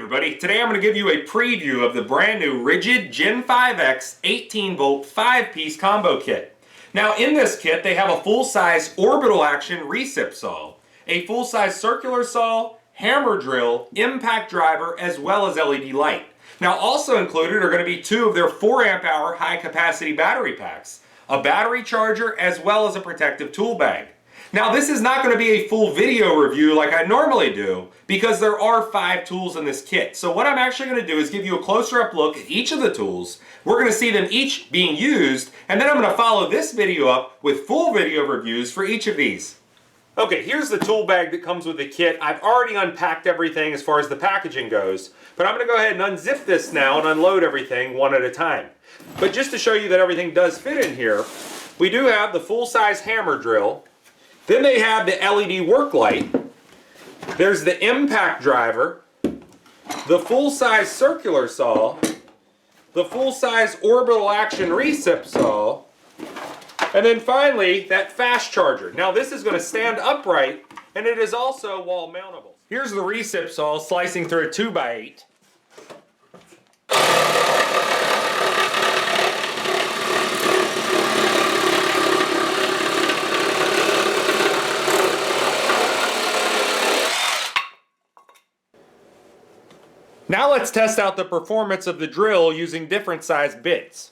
everybody. Today I'm going to give you a preview of the brand new RIDGID Gen5X 18-volt 5-piece combo kit. Now in this kit they have a full-size orbital action recip saw, a full-size circular saw, hammer drill, impact driver, as well as LED light. Now also included are going to be two of their 4 amp hour high capacity battery packs, a battery charger, as well as a protective tool bag. Now this is not going to be a full video review like I normally do because there are 5 tools in this kit. So what I'm actually going to do is give you a closer up look at each of the tools. We're going to see them each being used, and then I'm going to follow this video up with full video reviews for each of these. Okay, here's the tool bag that comes with the kit. I've already unpacked everything as far as the packaging goes, but I'm going to go ahead and unzip this now and unload everything one at a time. But just to show you that everything does fit in here, we do have the full-size hammer drill. Then they have the LED work light. There's the impact driver, the full-size circular saw, the full-size orbital action recip saw, and then finally that fast charger. Now this is going to stand upright, and it is also wall mountable. Here's the recip saw slicing through a 2x8. Now let's test out the performance of the drill using different sized bits.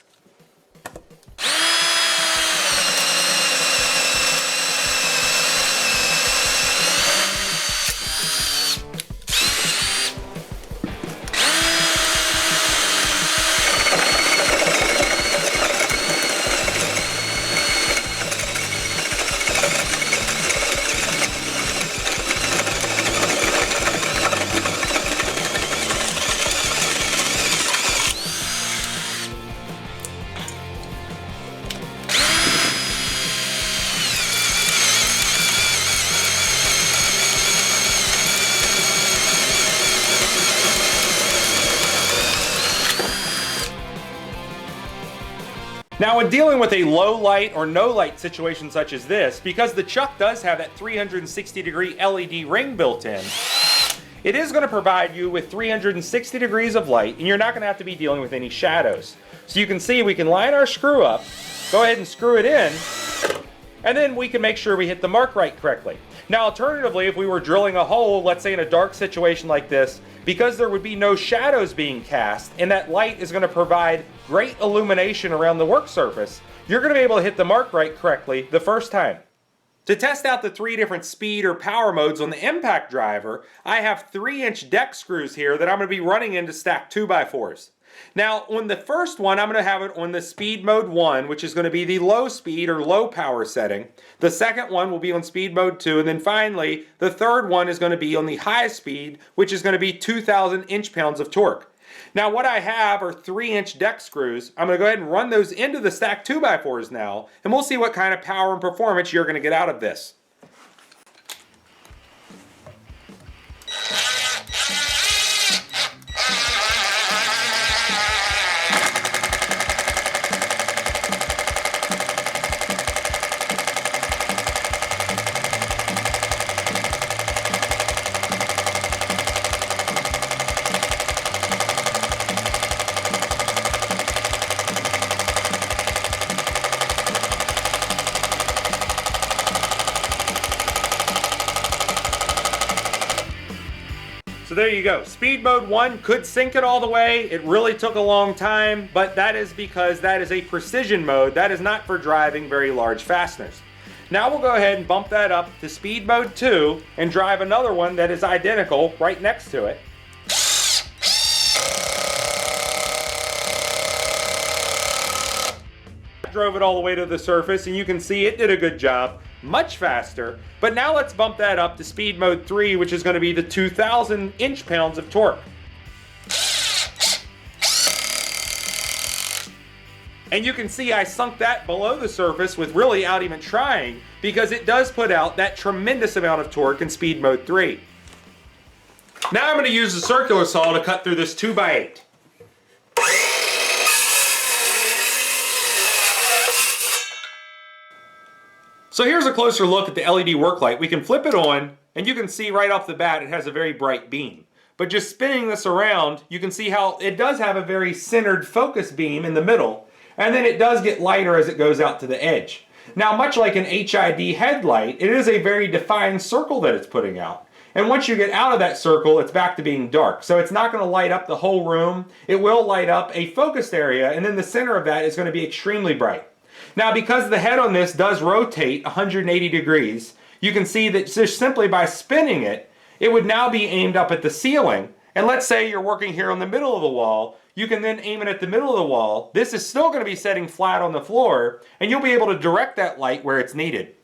Now when dealing with a low light or no light situation such as this, because the chuck does have that 360-degree LED ring built in, it is going to provide you with 360 degrees of light, and you're not going to have to be dealing with any shadows. So you can see we can line our screw up, go ahead and screw it in, and then we can make sure we hit the mark right correctly. Now alternatively, if we were drilling a hole, let's say in a dark situation like this, because there would be no shadows being cast and that light is going to provide great illumination around the work surface, you're going to be able to hit the mark right correctly the first time. To test out the 3 different speed or power modes on the impact driver, I have 3-inch deck screws here that I'm going to be running into stacked 2x4s. Now on the first one, I'm going to have it on the speed mode 1, which is going to be the low speed or low power setting. The second one will be on speed mode 2, and then finally the third one is going to be on the high speed, which is going to be 2,000 inch-pounds of torque. Now what I have are 3-inch deck screws. I'm going to go ahead and run those into the stacked 2x4s now, and we'll see what kind of power and performance you're going to get out of this. So there you go. Speed mode 1 could sink it all the way. It really took a long time, but that is because that is a precision mode. That is not for driving very large fasteners. Now we'll go ahead and bump that up to speed mode 2 and drive another one that is identical right next to it. Drove it all the way to the surface, and you can see it did a good job, much faster. But now let's bump that up to speed mode 3, which is going to be the 2,000 inch-pounds of torque. And you can see I sunk that below the surface without even trying, because it does put out that tremendous amount of torque in speed mode 3. Now I'm going to use the circular saw to cut through this 2x8. So here's a closer look at the LED work light. We can flip it on, and you can see right off the bat it has a very bright beam. but just spinning this around, you can see how it does have a very centered focus beam in the middle, and then it does get lighter as it goes out to the edge. Now, much like an HID headlight, it is a very defined circle that it's putting out. And once you get out of that circle, it's back to being dark. So it's not going to light up the whole room. It will light up a focused area, and then the center of that is going to be extremely bright. Now, because the head on this does rotate 180 degrees, you can see that just simply by spinning it, it would now be aimed up at the ceiling. And let's say you're working here on the middle of the wall, you can then aim it at the middle of the wall. This is still going to be setting flat on the floor, and you'll be able to direct that light where it's needed.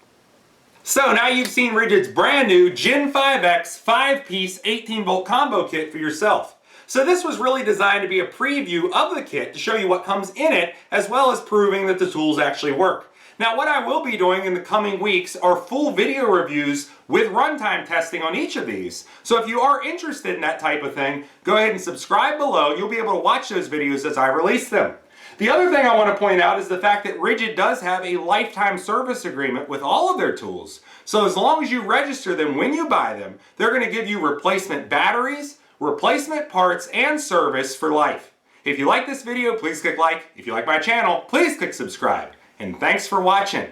So now you've seen RIDGID's brand new Gen5X 5-piece 18-volt combo kit for yourself. So this was really designed to be a preview of the kit to show you what comes in it, as well as proving that the tools actually work. Now, what I will be doing in the coming weeks are full video reviews with runtime testing on each of these. So if you are interested in that type of thing, go ahead and subscribe below. You'll be able to watch those videos as I release them. The other thing I want to point out is the fact that RIDGID does have a lifetime service agreement with all of their tools. So as long as you register them when you buy them, they're going to give you replacement batteries, replacement parts, and service for life. If you like this video, please click like. If you like my channel, please click subscribe. And thanks for watching.